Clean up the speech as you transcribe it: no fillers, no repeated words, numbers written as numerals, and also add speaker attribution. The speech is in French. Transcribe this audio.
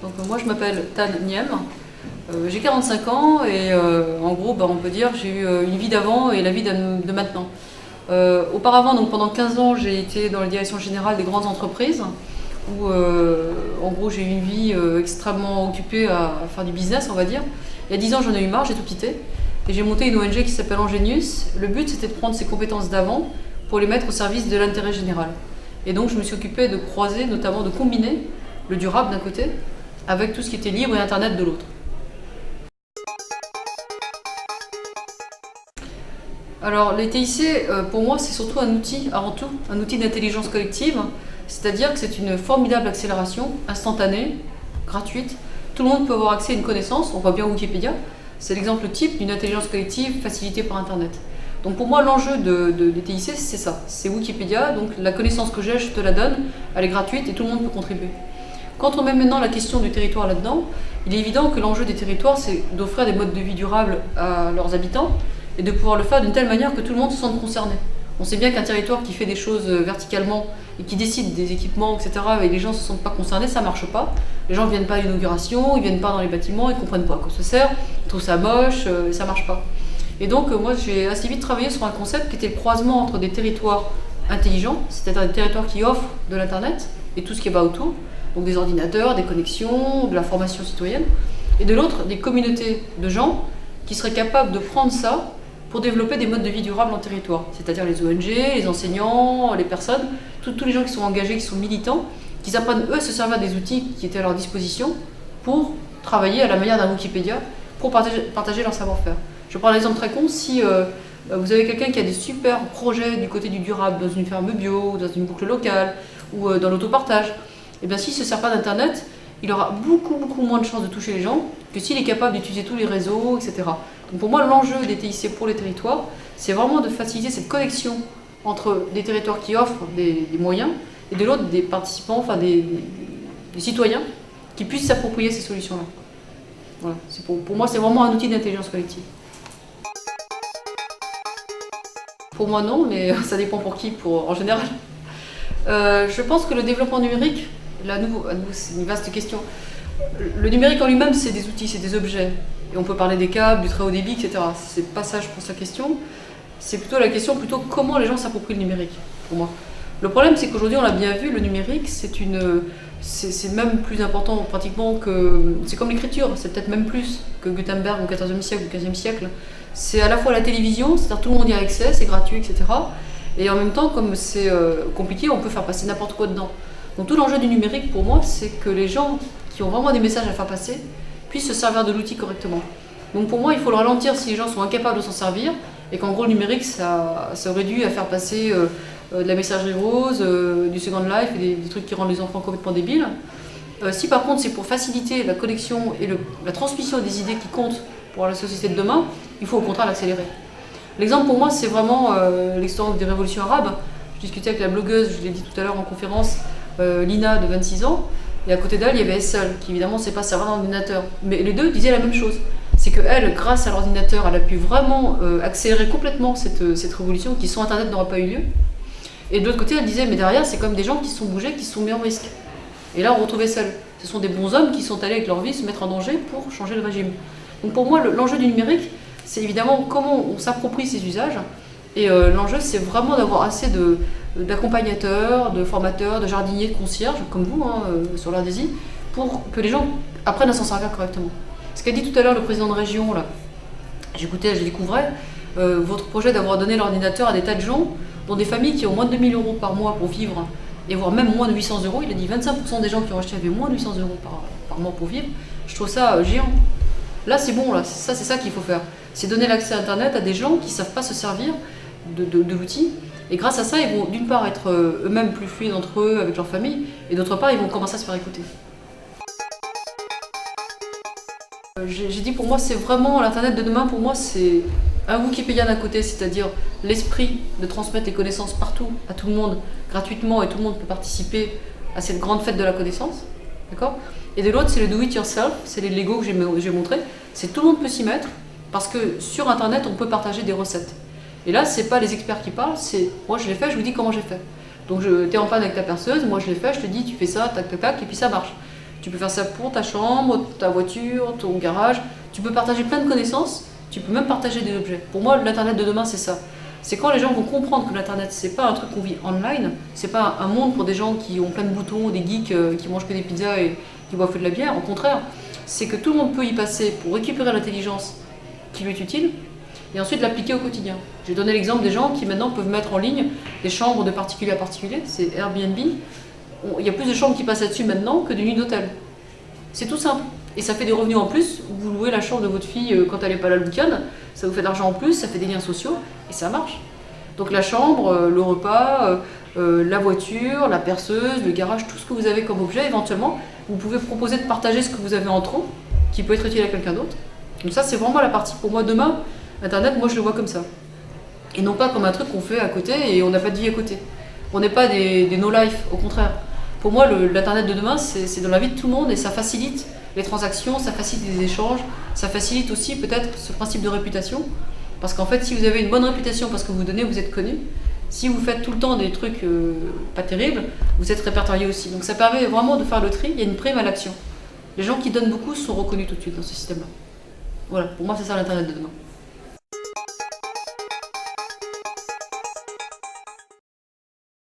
Speaker 1: Donc moi je m'appelle Tan Niem, j'ai 45 ans et en gros on peut dire que j'ai eu une vie d'avant et la vie de maintenant. Auparavant, donc pendant 15 ans, j'ai été dans la direction générale des grandes entreprises où en gros j'ai eu une vie extrêmement occupée à faire du business, on va dire. Il y a 10 ans, j'en ai eu marre, j'ai tout quitté et j'ai monté une ONG qui s'appelle Angenius. Le but, c'était de prendre ces compétences d'avant pour les mettre au service de l'intérêt général. Et donc je me suis occupée de croiser, notamment de combiner le durable d'un côté avec tout ce qui était libre et Internet de l'autre. Alors les TIC, pour moi, c'est surtout un outil, avant tout, un outil d'intelligence collective, c'est-à-dire que c'est une formidable accélération, instantanée, gratuite. Tout le monde peut avoir accès à une connaissance, on voit bien Wikipédia, c'est l'exemple type d'une intelligence collective facilitée par Internet. Donc pour moi, l'enjeu des TIC, c'est ça, c'est Wikipédia, donc la connaissance que j'ai, je te la donne, elle est gratuite et tout le monde peut contribuer. Quand on met maintenant la question du territoire là-dedans, il est évident que l'enjeu des territoires, c'est d'offrir des modes de vie durables à leurs habitants et de pouvoir le faire d'une telle manière que tout le monde se sente concerné. On sait bien qu'un territoire qui fait des choses verticalement et qui décide des équipements, etc., et les gens ne se sentent pas concernés, ça ne marche pas. Les gens ne viennent pas à l'inauguration, ils ne viennent pas dans les bâtiments, ils ne comprennent pas à quoi ça sert, ils trouvent ça moche, et ça ne marche pas. Et donc moi j'ai assez vite travaillé sur un concept qui était le croisement entre des territoires intelligents, c'est-à-dire des territoires qui offrent de l'Internet et tout ce qui va autour, donc des ordinateurs, des connexions, de la formation citoyenne, et de l'autre des communautés de gens qui seraient capables de prendre ça pour développer des modes de vie durables en territoire, c'est-à-dire les ONG, les enseignants, les personnes, tous les gens qui sont engagés, qui sont militants, qui apprennent eux à se servir des outils qui étaient à leur disposition pour travailler à la manière d'un Wikipédia, pour partager leur savoir-faire. Je prends un exemple très con, si vous avez quelqu'un qui a des super projets du côté du durable, dans une ferme bio, dans une boucle locale, ou dans l'autopartage, et bien s'il ne se sert pas d'Internet, il aura beaucoup moins de chances de toucher les gens que s'il est capable d'utiliser tous les réseaux, etc. Donc pour moi, l'enjeu des TIC pour les territoires, c'est vraiment de faciliter cette connexion entre des territoires qui offrent des moyens et de l'autre des participants, enfin des citoyens qui puissent s'approprier ces solutions-là. Voilà. Pour moi, c'est vraiment un outil d'intelligence collective. Pour moi, non, mais ça dépend pour qui, en général. Je pense que le développement numérique, là, à nouveau, c'est une vaste question. Le numérique en lui-même, c'est des outils, c'est des objets. Et on peut parler des câbles, du très haut débit, etc. C'est pas ça, je pense, la question. C'est plutôt la question, comment les gens s'approprient le numérique, pour moi. Le problème, c'est qu'aujourd'hui, on l'a bien vu, le numérique, c'est même plus important pratiquement que... C'est comme l'écriture, c'est peut-être même plus que Gutenberg au XIVe siècle ou XVe siècle. C'est à la fois la télévision, c'est-à-dire tout le monde y a accès, c'est gratuit, etc. Et en même temps, comme c'est compliqué, on peut faire passer n'importe quoi dedans. Donc tout l'enjeu du numérique, pour moi, c'est que les gens qui ont vraiment des messages à faire passer puissent se servir de l'outil correctement. Donc pour moi, il faut le ralentir si les gens sont incapables de s'en servir, et qu'en gros, le numérique, ça aurait dû à faire passer de la messagerie rose, du Second Life, et des trucs qui rendent les enfants complètement débiles. Si par contre, c'est pour faciliter la connexion et la transmission des idées qui comptent pour la société de demain, il faut au contraire l'accélérer. L'exemple pour moi, c'est vraiment l'histoire des révolutions arabes. Je discutais avec la blogueuse, je l'ai dit tout à l'heure en conférence, Lina de 26 ans, et à côté d'elle, il y avait Essel, qui évidemment ne sait pas servir d'ordinateur. Mais les deux disaient la même chose. C'est qu'elle, grâce à l'ordinateur, elle a pu vraiment accélérer complètement cette révolution qui sans Internet n'aurait pas eu lieu. Et de l'autre côté, elle disait, mais derrière, c'est comme des gens qui se sont bougés, qui se sont mis en risque. Et là, on retrouve Essel. Ce sont des bons hommes qui sont allés avec leur vie se mettre en danger pour changer le régime. Donc pour moi, l'enjeu du numérique, c'est évidemment comment on s'approprie ces usages. Et l'enjeu, c'est vraiment d'avoir assez d'accompagnateurs, de formateurs, de jardiniers, de concierges, comme vous, sur l'Ardésie, pour que les gens apprennent à s'en servir correctement. Ce qu'a dit tout à l'heure le président de région, là, j'écoutais, je découvrais, votre projet d'avoir donné l'ordinateur à des tas de gens, dont des familles qui ont moins de 2000 € par mois pour vivre, et voire même moins de 800 €, il a dit 25% des gens qui ont acheté avaient moins de 800 € par mois pour vivre, je trouve ça géant. Là c'est bon, là, c'est ça qu'il faut faire. C'est donner l'accès à Internet à des gens qui ne savent pas se servir de l'outil. Et grâce à ça, ils vont d'une part être eux-mêmes plus fluides entre eux, avec leur famille, et d'autre part, ils vont commencer à se faire écouter. J'ai dit pour moi, c'est vraiment l'Internet de demain, pour moi, c'est un Wikipédia d'un côté, c'est-à-dire l'esprit de transmettre les connaissances partout, à tout le monde, gratuitement, et tout le monde peut participer à cette grande fête de la connaissance. D'accord ? Et de l'autre, c'est le do-it-yourself, c'est les Lego que j'ai montré. C'est tout le monde peut s'y mettre, parce que sur Internet, on peut partager des recettes. Et là, c'est pas les experts qui parlent, c'est moi je l'ai fait, je vous dis comment j'ai fait. Donc t'es en panne avec ta perceuse, moi je l'ai fait, je te dis tu fais ça, tac tac tac, et puis ça marche. Tu peux faire ça pour ta chambre, ta voiture, ton garage. Tu peux partager plein de connaissances, tu peux même partager des objets. Pour moi, l'Internet de demain, c'est ça. C'est quand les gens vont comprendre que l'Internet, c'est pas un truc qu'on vit online, c'est pas un monde pour des gens qui ont plein de boutons, des geeks qui mangent que des pizzas et qui boivent que de la bière. Au contraire, c'est que tout le monde peut y passer pour récupérer l'intelligence qui lui est utile et ensuite l'appliquer au quotidien. J'ai donné l'exemple des gens qui maintenant peuvent mettre en ligne des chambres de particulier à particulier, c'est Airbnb. Il y a plus de chambres qui passent là-dessus maintenant que de nuits d'hôtel. C'est tout simple. Et ça fait des revenus en plus. Vous louez la chambre de votre fille quand elle n'est pas là le week-end, ça vous fait de l'argent en plus, ça fait des liens sociaux et ça marche. Donc la chambre, le repas, la voiture, la perceuse, le garage, tout ce que vous avez comme objet, éventuellement, vous pouvez proposer de partager ce que vous avez en trop, qui peut être utile à quelqu'un d'autre. Donc ça, c'est vraiment la partie pour moi demain. Internet, moi je le vois comme ça. Et non pas comme un truc qu'on fait à côté et on n'a pas de vie à côté. On n'est pas des no-life, au contraire. Pour moi, l'Internet de demain, c'est dans la vie de tout le monde et ça facilite les transactions, ça facilite les échanges, ça facilite aussi peut-être ce principe de réputation. Parce qu'en fait, si vous avez une bonne réputation parce que vous donnez, vous êtes connu. Si vous faites tout le temps des trucs pas terribles, vous êtes répertorié aussi. Donc ça permet vraiment de faire le tri, il y a une prime à l'action. Les gens qui donnent beaucoup sont reconnus tout de suite dans ce système-là. Voilà, pour moi c'est ça l'Internet de demain.